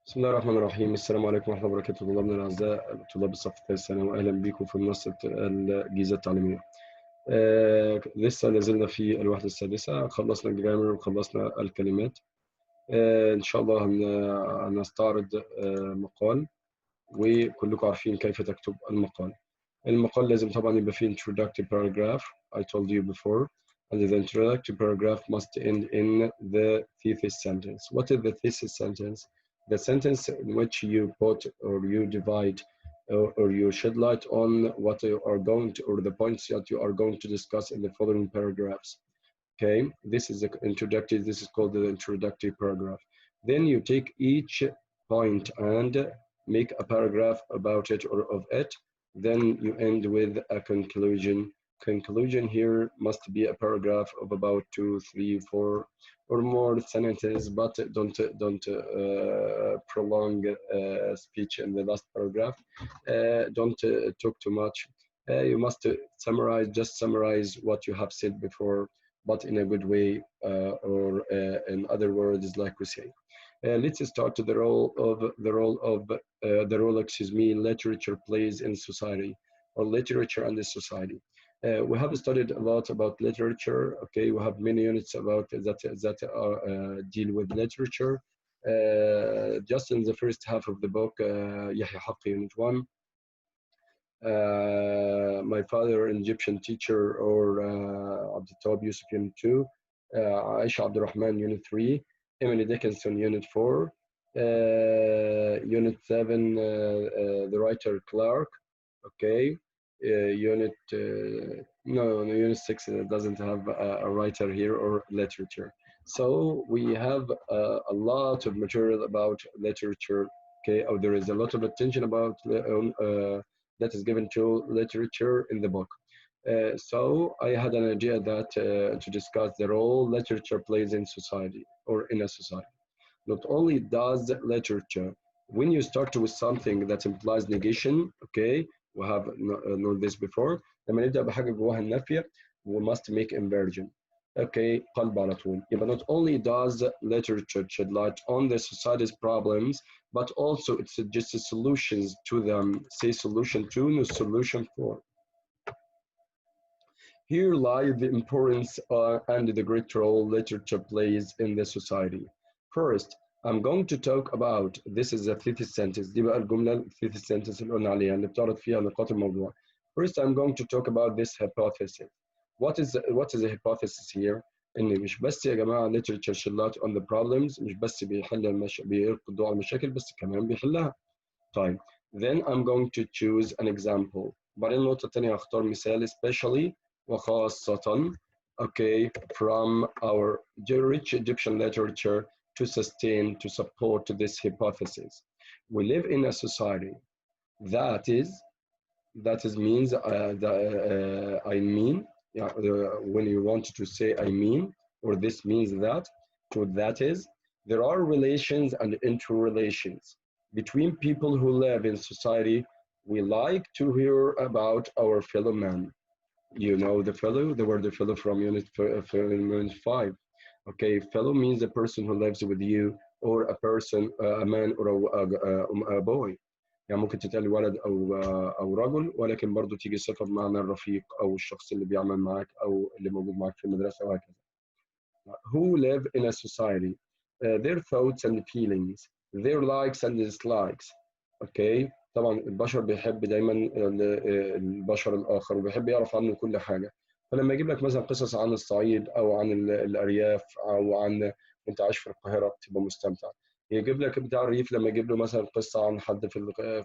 بسم الله الرحمن الرحيم. السلام عليكم ورحمة الله وبركاته. طلابنا الأعزاء طلاب الصف الثالث ثانوي، وأهلا بكم في منصة الجيزة التعليمية. لسه لازلنا في الوحدة السادسة، خلصنا الجرامر وخلصنا الكلمات. إن شاء الله هنستعرض مقال، وكلكم عارفين كيف تكتب المقال. المقال لازم طبعا يبقى فيه introductory paragraph I told you before, and the introductory paragraph must end in the thesis sentence. What is the thesis sentence? The sentence in which you put or you divide or you shed light on what you are going to, or the points that you are going to discuss in the following paragraphs. Okay, this is the introductory, this is called the introductory paragraph. Then you take each point and make a paragraph about it or of it. Then you end with a conclusion. Conclusion here must be a paragraph of about 2, 3, 4 or more sentences, but don't prolong speech in the last paragraph. Don't talk too much. You must summarize, just summarize what you have said before, but in a good way, or in other words, like we say. Let's start to the role literature plays in society, or literature and the society. We have studied a lot about literature. Okay, we have many units about that deal with literature. Just in the first half of the book, Yahya Haqqi, unit 1. My father, an Egyptian teacher, or Abdul Yusuf, unit 2. Aisha Abdurrahman, unit 3. Emily Dickinson, unit 4. Unit 7, the writer Clark. Okay. Unit Unit 6 doesn't have a writer here or literature. So we have a lot of material about literature. Okay, there is a lot of attention about that is given to literature in the book. So I had an idea that to discuss the role literature plays in society or in a society. Not only does literature, when you start with something that implies negation, okay, we have known this before. لما نبدأ بحاجة جواها النافية, we must make inversion. Okay, قلب على طول. But not only does literature shed light on the society's problems, but also it suggests solutions to them. Say solution to, no solution for. Here lies the importance and the great role literature plays in the society. First, I'm going to talk about, this is a thesis sentence. دي بقى الجملة thesis sentence اللي قلنا عليها اللي بتعرض فيها نقاط الموضوع. First, I'm going to talk about this hypothesis. What is the hypothesis here? إن مش بس يا جماعة literature shed light on the problems، مش بس بيلقي الضوء على المشاكل، بس كمان بيحلها. طيب, then I'm going to choose an example. بعدين النقطة الثانية هختار مثال especially وخاصة, okay, from our rich Egyptian literature to support this hypothesis. We live in a society that means I mean, when you want to say I mean, or this means that, to that is, there are relations and interrelations between people who live in society. We like to hear about our fellow man. You know the fellow, the word the fellow from unit 5. Okay, fellow means a person who lives with you, or a person, a man or a boy. يعني ممكن تتقال ولد أو رجل, ولكن برضو تيجي صفة بمعنى الرفيق أو الشخص اللي بيعمل معك أو اللي موجود معك في المدرسة وهكذا. Who live in a society, their thoughts and feelings, their likes and dislikes. Okay, طبعا البشر بيحب دايما البشر الآخر وبيحب يعرف عنه كل حاجة. فلما يجيب لك مثلا قصص عن الصعيد أو عن الأرياف أو عن أنت عايش في القاهرة بتبقى مستمتع. يجيب لك بتاع الريف لما يجيب له مثلا قصة عن حد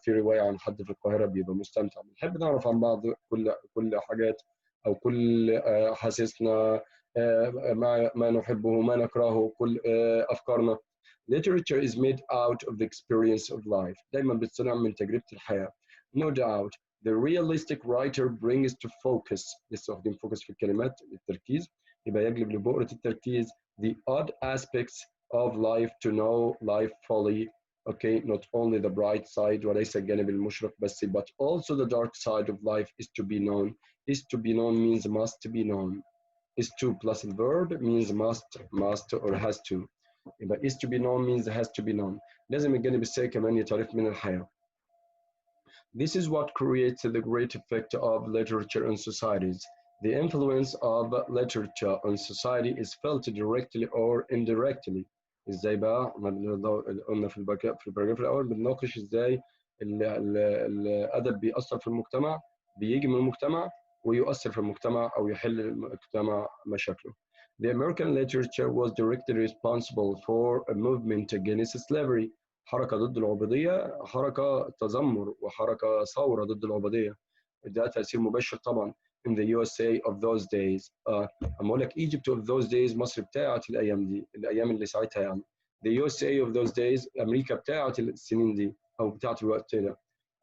في رواية عن حد في القاهرة بيبقى مستمتع. بنحب نعرف عن بعض كل حاجات أو كل حاسسنا, ما نحبه ما نكرهه, كل أفكارنا. Literature is made out of the experience of life. دايما بتصنع من تجربة الحياة. No doubt, the realistic writer brings to focus, نستخدم focus في الكلمات, التركيز, يبقى يجلب لبؤرة التركيز the odd aspects of life to know life fully. Okay, not only the bright side وليس الجانب المشرق بس, but also the dark side of life is to be known. Is to be known means must be known. Is to plus the verb means must or has to. يبقى is to be known means has to be known. لازم الجانب السيء كمان يتعرف من الحياة. This is what creates the great effect of literature on societies. The influence of literature on society is felt directly or indirectly. ازاي بقى؟ قلنا في الباراجراف الأول بنناقش ازاي الأدب بيأثر في المجتمع، بيجي من المجتمع ويؤثر في المجتمع أو يحل المجتمع مشاكله. The American literature was directly responsible for a movement against slavery. حركة ضد العبودية، حركة تذمر وحركة ثورة ضد العبودية. ده تأثير مباشر طبعا in the USA of those days. أما أقول لك Egypt of those days مصر بتاعت الأيام دي، الأيام اللي ساعتها يعني. The USA of those days أمريكا بتاعت السنين دي أو بتاعت الوقت ده.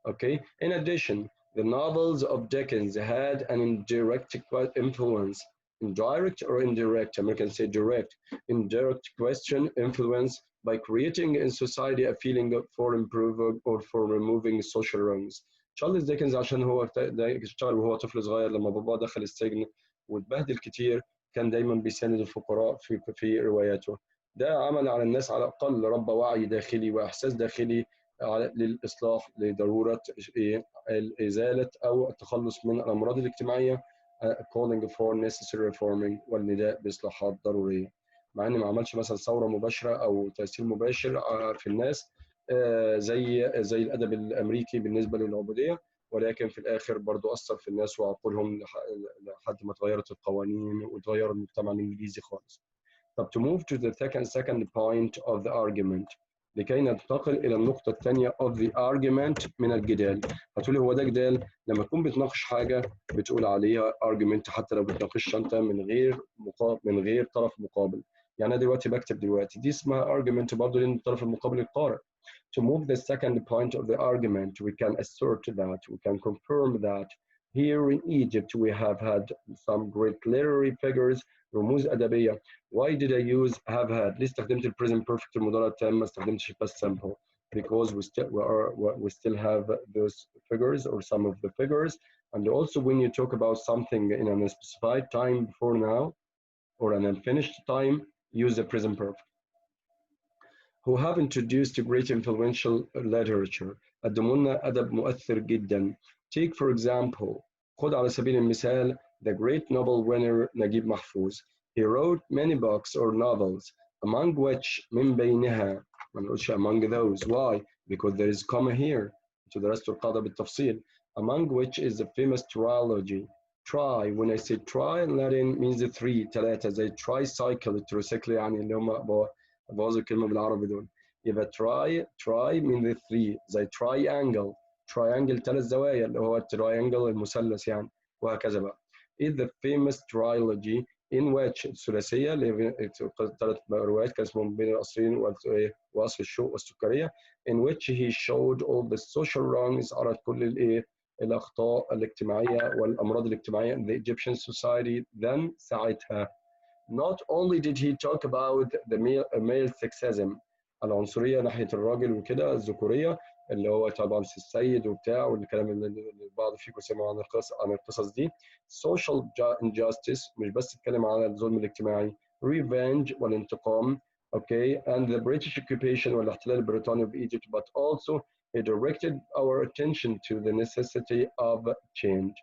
Okay. In addition, the novels of Dickens had an indirect influence. Indirect or indirect? Americans say direct. Indirect question influence by creating in society a feeling for improving or for removing social wrongs. تشارلز ديكنز عشان هو اشتغل وهو طفل صغير لما باباه دخل السجن واتبهدل كتير، كان دايما بيساند الفقراء في رواياته. ده عمل على الناس على الأقل ربى وعي داخلي وإحساس داخلي للإصلاح، لضرورة إزالة أو التخلص من الأمراض الاجتماعية calling for necessary reforming والنداء بإصلاحات ضرورية. مع إن ما عملش مثلا ثورة مباشرة أو تأثير مباشر في الناس زي الأدب الأمريكي بالنسبة للعبودية، ولكن في الآخر برضو أثر في الناس وعقولهم لحد ما تغيرت القوانين وتغير المجتمع الإنجليزي خالص. طب to move to the second point of the argument، لكي ننتقل إلى النقطة الثانية of the argument من الجدال. هتقولي هو ده جدال؟ لما تكون بتناقش حاجة بتقول عليها argument حتى لو بتناقشش أنت من غير طرف مقابل. يعني أنا دلوقتي بكتب دي اسمها argument برضه لأن الطرف المقابل القارئ. To move the second point of the argument, we can assert that, we can confirm that here in Egypt we have had some great literary figures. رموز أدبية. Why did I use have had؟ ليه استخدمت ال present perfect المضارع التام ما استخدمتش past simple؟ Because we still have those figures or some of the figures, and also when you talk about something in a specified time before now or an unfinished time, use the present perfect. Who have introduced great influential literature. قدموا لنا أدب مؤثر جدا. Take for example، خد على سبيل المثال the great Nobel winner نجيب محفوظ. He wrote many books or novels, among which من بينها ما نقولش among those. Why? Because there is comma here. أنتوا درستوا القاعدة بالتفصيل. Among which is the famous trilogy. Try, when I say try in Latin means the three ثلاثة زي tricycle tricycle يعني اللي هم بوظوا الكلمة بالعربي دول. يبقى try mean the three زي triangle ثلاث زوايا اللي هو triangle المثلث يعني وهكذا بقى. is the famous trilogy in which الثلاثية اللي هي ثلاث روايات كان اسمهم بين القصرين وقصر الشوق والسكرية in which he showed all the social wrongs عرض كل الأخطاء الاجتماعية والأمراض الاجتماعية in the Egyptian society then ساعتها. Not only did he talk about the male sexism العنصرية ناحية الراجل وكده الذكورية اللي هو طبعا في السيد وبتاع والكلام اللي البعض فيكم سمعوا عن القصص دي. social injustice مش بس اتكلم عن الظلم الاجتماعي. revenge والانتقام. Okay, and the British occupation والاحتلال البريطاني of Egypt, but also he directed our attention to the necessity of change.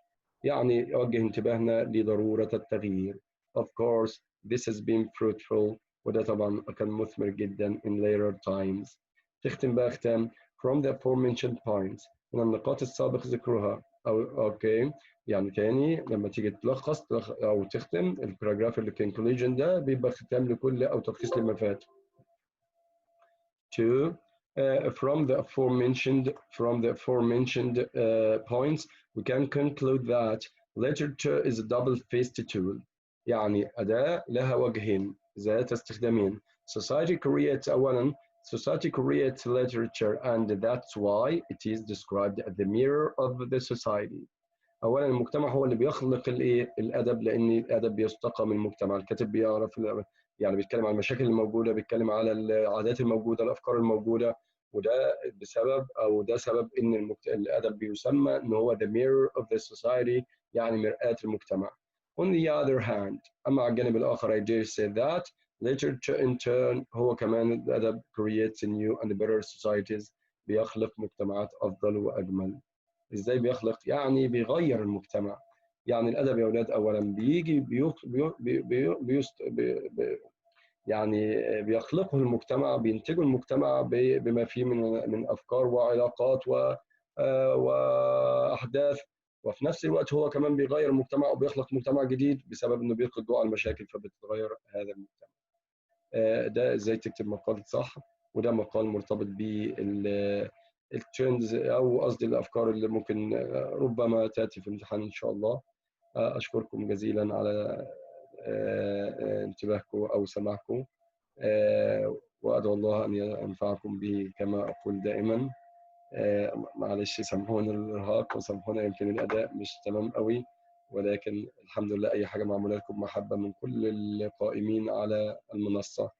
يعني يوجه انتباهنا لضرورة التغيير. Of course, this has been fruitful وده طبعا كان مثمر جدا in later times. تختم بقى ختام from the aforementioned points من النقاط السابق ذكرها اوكي يعني تاني لما تيجي تلخص او تختم الباراجراف اللي conclusion ده بيبقى ختام لكل او تلخيص لما فات. Two, from the aforementioned points we can conclude that literature is a double-faced tool. يعني أداة لها وجهين ذات استخدامين. Society creates literature and that's why it is described as the mirror of the society. أولا المجتمع هو اللي بيخلق الأدب لأن الأدب بيستقى من المجتمع. الكاتب بيعرف يعني بيتكلم عن المشاكل الموجودة، بيتكلم على العادات الموجودة، الأفكار الموجودة، وده ده سبب إن الأدب بيسمى إن هو the mirror of the society يعني مرآة المجتمع. On the other hand أما على الجانب الآخر I dare say that Literature in turn هو كمان الأدب creates new and better societies، بيخلق مجتمعات أفضل وأجمل. إزاي بيخلق؟ يعني بيغير المجتمع. يعني الأدب يا أولاد أولا بيجي يعني بيخلقه المجتمع، بينتجه المجتمع بما فيه من أفكار وعلاقات وأحداث، وفي نفس الوقت هو كمان بيغير المجتمع وبيخلق مجتمع جديد بسبب إنه بيلقي الضوء على المشاكل فبتتغير هذا المجتمع. ده ازاي تكتب مقال صح، وده مقال مرتبط بالترندز او قصدي الافكار اللي ممكن ربما تاتي في الامتحان ان شاء الله. اشكركم جزيلا على انتباهكم او سماعكم، وادعو الله ان ينفعكم به كما اقول دائما. معلش سامحونا الارهاق وسامحونا يمكن الاداء مش تمام قوي، ولكن الحمد لله اي حاجه معموله لكم محبه من كل القائمين على المنصه.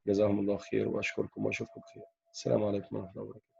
جزاهم الله خير واشكركم واشوفكم بخير. السلام عليكم ورحمه الله وبركاته.